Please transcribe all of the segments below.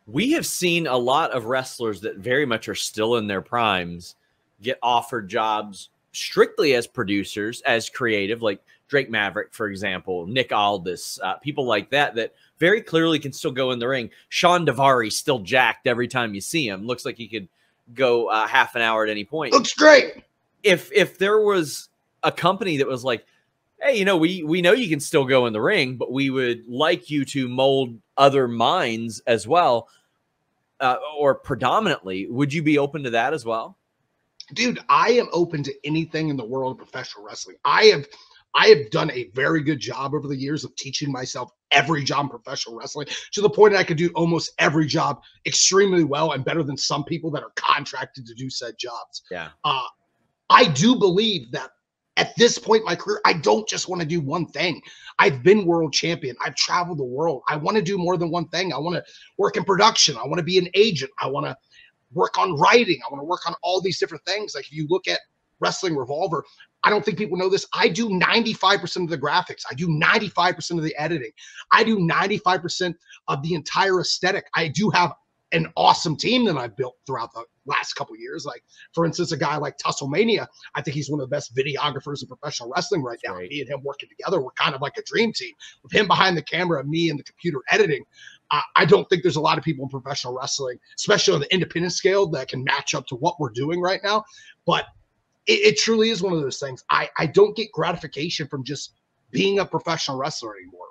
We have seen a lot of wrestlers that very much are still in their primes get offered jobs strictly as producers, as creative, like Drake Maverick, for example, Nick Aldis, people like that, that very clearly can still go in the ring. Sean Davari still jacked every time you see him. Looks like he could go half an hour at any point. Looks great. If there was a company that was like, hey, we know you can still go in the ring, but we would like you to mold other minds as well, or predominantly, would you be open to that as well? Dude, I am open to anything in the world of professional wrestling. I have done a very good job over the years of teaching myself every job in professional wrestling, to the point that I could do almost every job extremely well and better than some people that are contracted to do said jobs. Yeah. I do believe that at this point in my career, I don't just want to do one thing. I've been world champion. I've traveled the world. I want to do more than one thing. I want to work in production. I want to be an agent. I want to work on writing. I want to work on all these different things. Like if you look at Wrestling Revolver, I don't think people know this. I do 95% of the graphics. I do 95% of the editing. I do 95% of the entire aesthetic. I do have an awesome team that I've built throughout the last couple of years. Like, for instance, a guy like Tusslemania, I think he's one of the best videographers in professional wrestling right now. Right. Me and him working together, we're kind of like a dream team. With him behind the camera, me and the computer editing, I don't think there's a lot of people in professional wrestling, especially on the independent scale, that can match up to what we're doing right now. But it truly is one of those things. I don't get gratification from just being a professional wrestler anymore.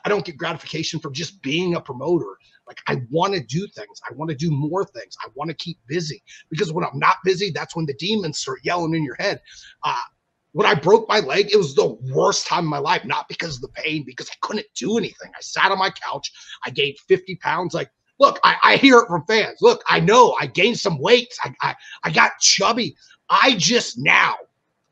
I don't get gratification from just being a promoter. Like, I want to do things. I want to do more things. I want to keep busy, because when I'm not busy, that's when the demons start yelling in your head. When I broke my leg, it was the worst time of my life, not because of the pain, because I couldn't do anything. I sat on my couch. I gained 50 pounds. Like, look, I hear it from fans. Look, I know I gained some weight. I got chubby.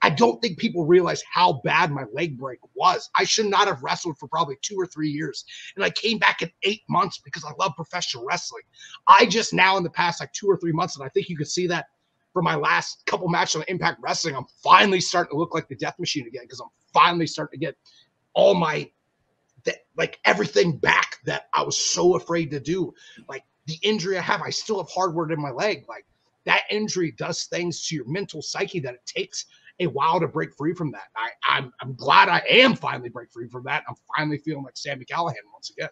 I don't think people realize how bad my leg break was. I should not have wrestled for probably 2 or 3 years. And I came back in 8 months because I love professional wrestling. I just now, in the past like 2 or 3 months, and I think you could see that for my last couple matches on Impact Wrestling, I'm finally starting to look like the Death Machine again, because I'm finally starting to get all my, like, everything back that I was so afraid to do. Like, the injury I have, I still have hardware in my leg. Like, that injury does things to your mental psyche that it takes a while to break free from that. I'm glad I am finally break free from that. I'm finally feeling like Sami Callihan once again.